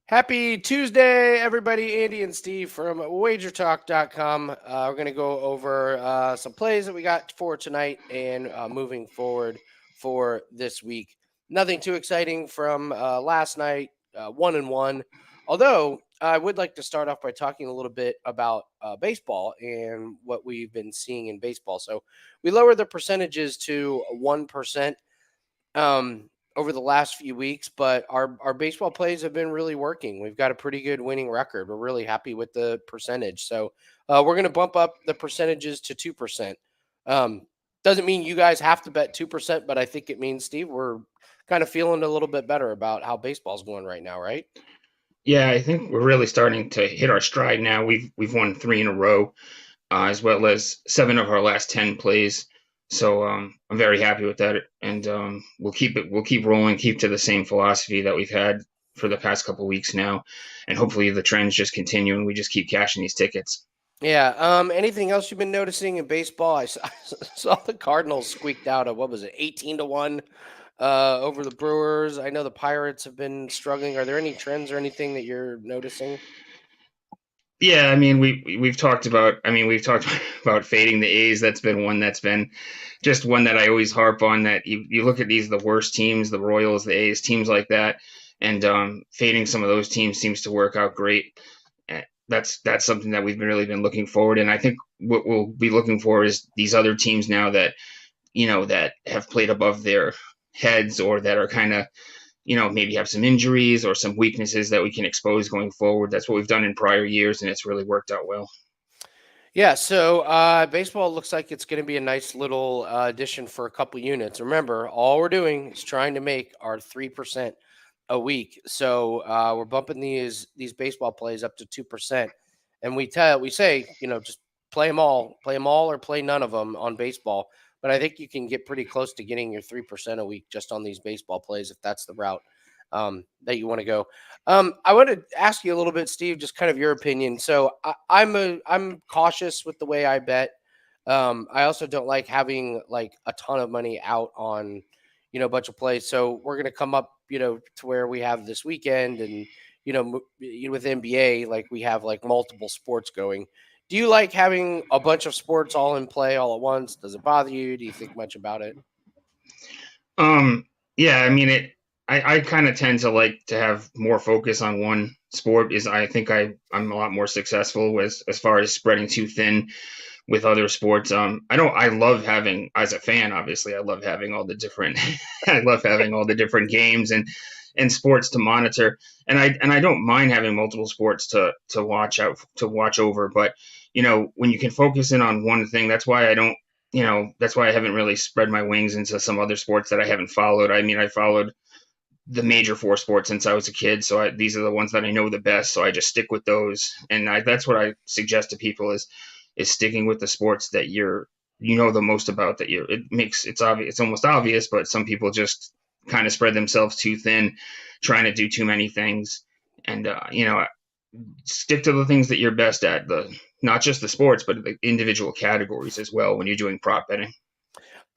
Happy Tuesday, everybody. Andy and Steve from wagertalk.com. We're going to go over some plays that we got for tonight and moving forward for this week. Nothing too exciting from last night, 1-1. Although I would like to start off by talking a little bit about baseball and what we've been seeing in baseball. So we lowered the percentages to 1%. Over the last few weeks, but our baseball plays have been really working. We've got a pretty good winning record. We're really happy with the percentage. So we're going to bump up the percentages to 2%. Um, doesn't mean you guys have to bet 2%, but I think it means, Steve, we're kind of feeling a little bit better about how baseball's going right now, right? Yeah, I think we're really starting to hit our stride now. We've won three in a row, as well as seven of our last 10 plays. So I'm very happy with that, and we'll keep rolling, keep to the same philosophy that we've had for the past couple weeks now, and hopefully the trends just continue and we just keep cashing these tickets. Yeah. Anything else you've been noticing in baseball? I saw the Cardinals squeaked out what was it, 18-1 over the Brewers. I know the Pirates have been struggling. Are there any trends or anything that you're noticing? Yeah, I mean we've talked about we've talked about fading the A's. That's been one that's been just one that I always harp on. That you look at the worst teams, the Royals, the A's, teams like that, and fading some of those teams seems to work out great. That's something that we've really been looking forward, and I think what we'll be looking for is these other teams now that that have played above their heads or that are kind of maybe have some injuries or some weaknesses that we can expose going forward. That's what we've done in prior years, and it's really worked out well. Yeah, so baseball looks like it's going to be a nice little addition for a couple units. Remember, all we're doing is trying to make our 3% a week. So we're bumping these baseball plays up to 2%, and we say just play them all, or play none of them on baseball. But I think you can get pretty close to getting your 3% a week just on these baseball plays if that's the route that you want to go. I want to ask you a little bit, Steve, just kind of your opinion. So I'm cautious with the way I bet. I also don't like having like a ton of money out on a bunch of plays. So we're gonna come up to where we have this weekend, and with NBA, like we have like multiple sports going. Do you like having a bunch of sports all in play all at once? Does it bother you? Do you think much about it? Um, yeah, I mean it. I kind of tend to like to have more focus on one sport. Is I think I'm a lot more successful with as far as spreading too thin with other sports. I don't. I love having as a fan. Obviously, I love having all the different. I love having all the different games and sports to monitor. And I don't mind having multiple sports to watch over. But when you can focus in on one thing, that's why I don't. That's why I haven't really spread my wings into some other sports that I haven't followed. I mean, I followed the major four sports since I was a kid, so these are the ones that I know the best. So I just stick with those, and that's what I suggest to people is sticking with the sports that you know the most about. That it's obvious, it's almost obvious, but some people just kind of spread themselves too thin, trying to do too many things, and stick to the things that you're best at. The Not just the sports, but the individual categories as well when you're doing prop betting.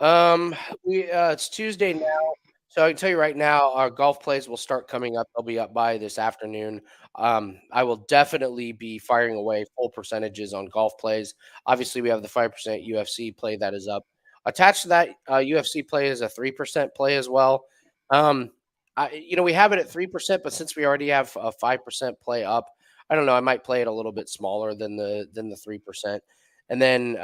Um, it's Tuesday now, so I can tell you right now, our golf plays will start coming up. They'll be up by this afternoon. I will definitely be firing away full percentages on golf plays. Obviously, we have the 5% UFC play that is up. Attached to that UFC play is a 3% play as well. Um, we have it at 3%, but since we already have a 5% play up, I don't know. I might play it a little bit smaller than the 3%. And then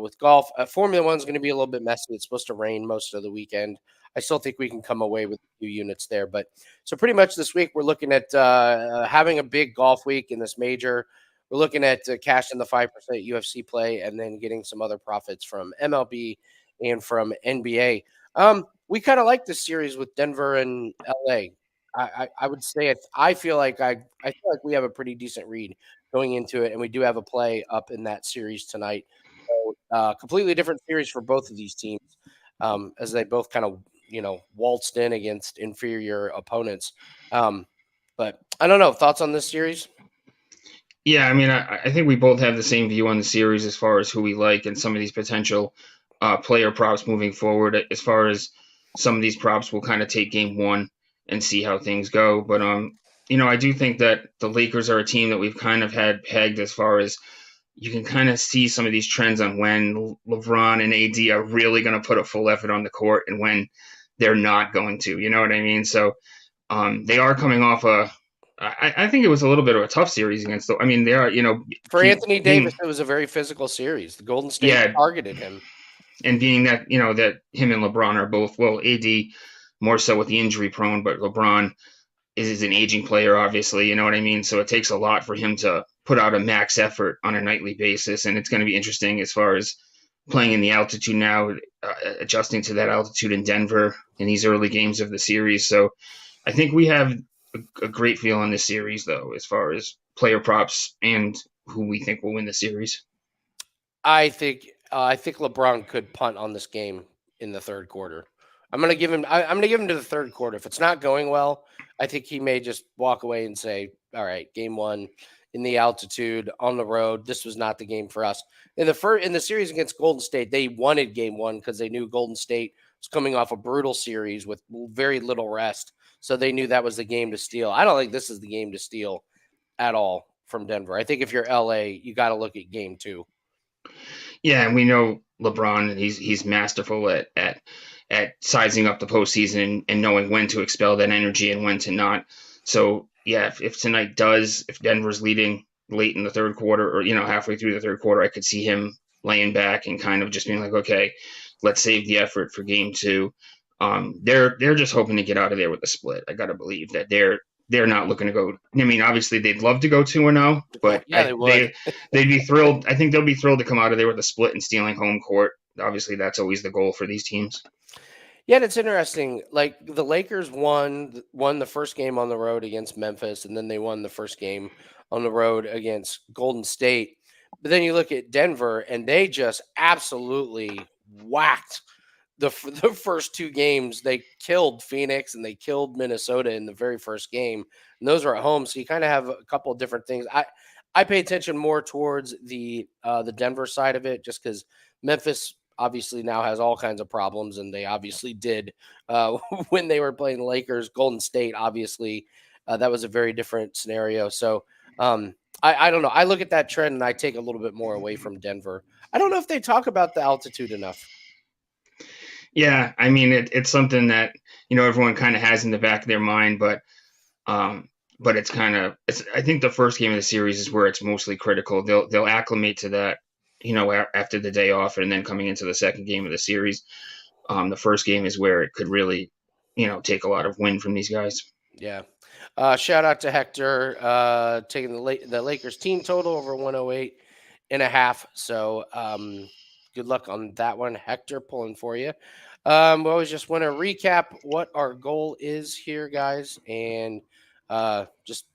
with golf, Formula One is going to be a little bit messy. It's supposed to rain most of the weekend. I still think we can come away with a few units there. But so pretty much this week, we're looking at having a big golf week in this major. We're looking at cashing the 5% UFC play and then getting some other profits from MLB and from NBA. We kind of like this series with Denver and LA. I would say I feel like I feel like we have a pretty decent read going into it, and we do have a play up in that series tonight. So, completely different series for both of these teams, as they both kind of waltzed in against inferior opponents. Um, but I don't know, thoughts on this series. Yeah, I mean, I think we both have the same view on the series as far as who we like and some of these potential player props moving forward. As far as some of these props, we'll kind of take game one and see how things go. But I do think that the Lakers are a team that we've kind of had pegged as far as you can kind of see some of these trends on when LeBron and AD are really going to put a full effort on the court and when they're not going to. You know what I mean? So they are coming off I think it was a little bit of a tough series against. I mean, they are, For Anthony Davis, being, it was a very physical series. The Golden State yeah, targeted him. and being that that him and LeBron are both, well, AD more so with the injury prone, but LeBron is an aging player, obviously. You know what I mean? So it takes a lot for him to put out a max effort on a nightly basis, and it's going to be interesting as far as playing in the altitude now, adjusting to that altitude in Denver in these early games of the series. So I think we have a great feel on this series, though, as far as player props and who we think will win the series. I think LeBron could punt on this game in the third quarter. I'm gonna give him. I'm gonna give him to the third quarter. If it's not going well, I think he may just walk away and say, "All right, game one in the altitude on the road. This was not the game for us." In the series against Golden State, they wanted game one because they knew Golden State was coming off a brutal series with very little rest, so they knew that was the game to steal. I don't think this is the game to steal at all from Denver. I think if you're LA, you got to look at game two. Yeah, and we know LeBron. He's masterful at sizing up the postseason and knowing when to expel that energy and when to not. So yeah, if tonight if Denver's leading late in the third quarter or halfway through the third quarter, I could see him laying back and kind of just being like, okay, let's save the effort for game two. They're just hoping to get out of there with a split. I gotta believe that they're not looking to go. I mean, obviously they'd love to go 2-0, but Yeah, they would. they'd be thrilled. I think they'll be thrilled to come out of there with a split and stealing home court. Obviously, that's always the goal for these teams. Yeah, and it's interesting. Like the Lakers won the first game on the road against Memphis, and then they won the first game on the road against Golden State. But then you look at Denver, and they just absolutely whacked the first two games. They killed Phoenix and they killed Minnesota in the very first game, and those were at home. So you kind of have a couple of different things. I pay attention more towards the Denver side of it, just because Memphis obviously now has all kinds of problems, and they obviously did when they were playing the Lakers. Golden State, obviously, that was a very different scenario. So I don't know. I look at that trend and I take a little bit more away from Denver. I don't know if they talk about the altitude enough. Yeah, I mean it's something that everyone kind of has in the back of their mind, but it's I think the first game of the series is where it's mostly critical. They'll acclimate to that, after the day off, and then coming into the second game of the series. The first game is where it could really, take a lot of win from these guys. Yeah. Shout out to Hector taking the Lakers team total over 108.5. So good luck on that one, Hector, pulling for you. We always just want to recap what our goal is here, guys, and just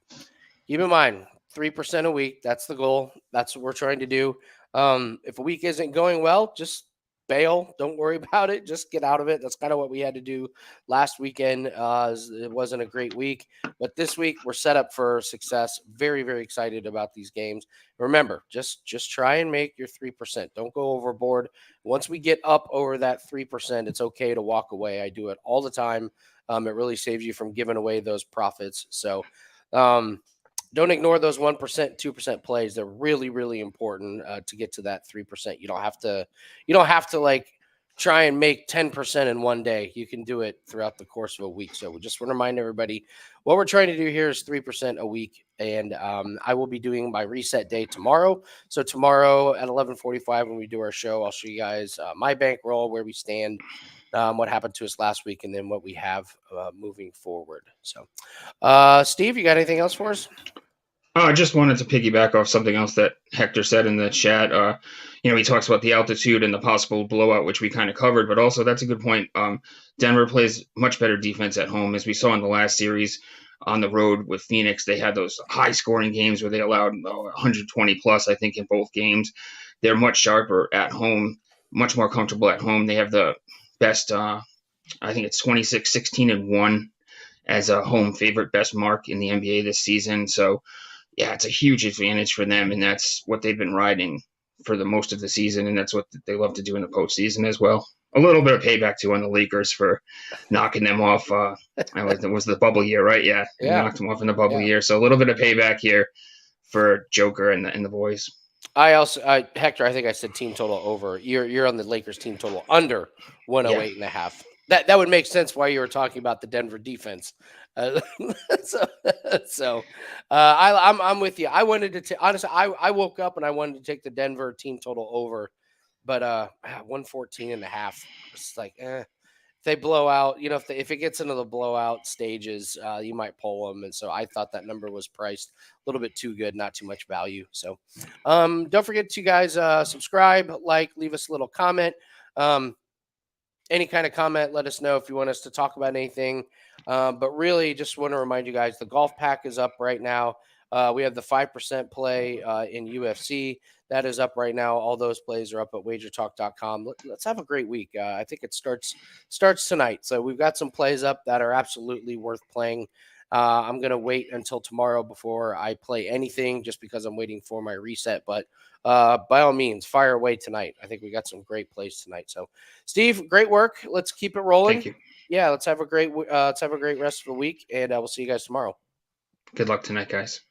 keep in mind 3% a week. That's the goal. That's what we're trying to do. If a week isn't going well, just bail. Don't worry about it. Just get out of it. That's kind of what we had to do last weekend. It wasn't a great week, but this week we're set up for success. Very, very excited about these games. Remember, just try and make your 3%. Don't go overboard. Once we get up over that 3%, it's okay to walk away. I do it all the time. It really saves you from giving away those profits. So, don't ignore those 1%, 2% plays. They're really, really important to get to that 3%. You don't have to like try and make 10% in one day. You can do it throughout the course of a week. So we just want to remind everybody what we're trying to do here is 3% a week. And I will be doing my reset day tomorrow. So tomorrow at 11:45 when we do our show, I'll show you guys my bankroll, where we stand, what happened to us last week, and then what we have moving forward. So, Steve, you got anything else for us? Oh, I just wanted to piggyback off something else that Hector said in the chat. He talks about the altitude and the possible blowout, which we kind of covered, but also that's a good point. Denver plays much better defense at home, as we saw in the last series on the road with Phoenix. They had those high scoring games where they allowed 120 plus, I think, in both games. They're much sharper at home, much more comfortable at home. They have the best, I think it's 26, 16, and 1 as a home favorite, best mark in the NBA this season. So, yeah, it's a huge advantage for them, and that's what they've been riding for the most of the season, and that's what they love to do in the postseason as well. a little bit of payback too on the Lakers for knocking them off. It was the bubble year, right? Yeah, they Yeah, knocked them off in the bubble yeah. year, so a little bit of payback here for Joker and the boys. Hector, I think I said team total over. You're on the Lakers team total under Yeah, 108.5. That would make sense why you were talking about the Denver defense. Uh, so I'm with you. I wanted to honestly. I woke up and I wanted to take the Denver team total over, but 114.5. It's like if they blow out, if it gets into the blowout stages, you might pull them. And so I thought that number was priced a little bit too good, not too much value. So don't forget to guys subscribe, like, leave us a little comment. Any kind of comment, let us know if you want us to talk about anything. But really, just want to remind you guys the golf pack is up right now. We have the 5% play in UFC. That is up right now. All those plays are up at wagertalk.com. Let's have a great week. I think it starts tonight. So we've got some plays up that are absolutely worth playing. I'm going to wait until tomorrow before I play anything just because I'm waiting for my reset. But by all means, fire away tonight. I think we got some great plays tonight. So, Steve, great work. Let's keep it rolling. thank you. Yeah, let's have a great rest of the week, and we'll see you guys tomorrow. Good luck tonight, guys.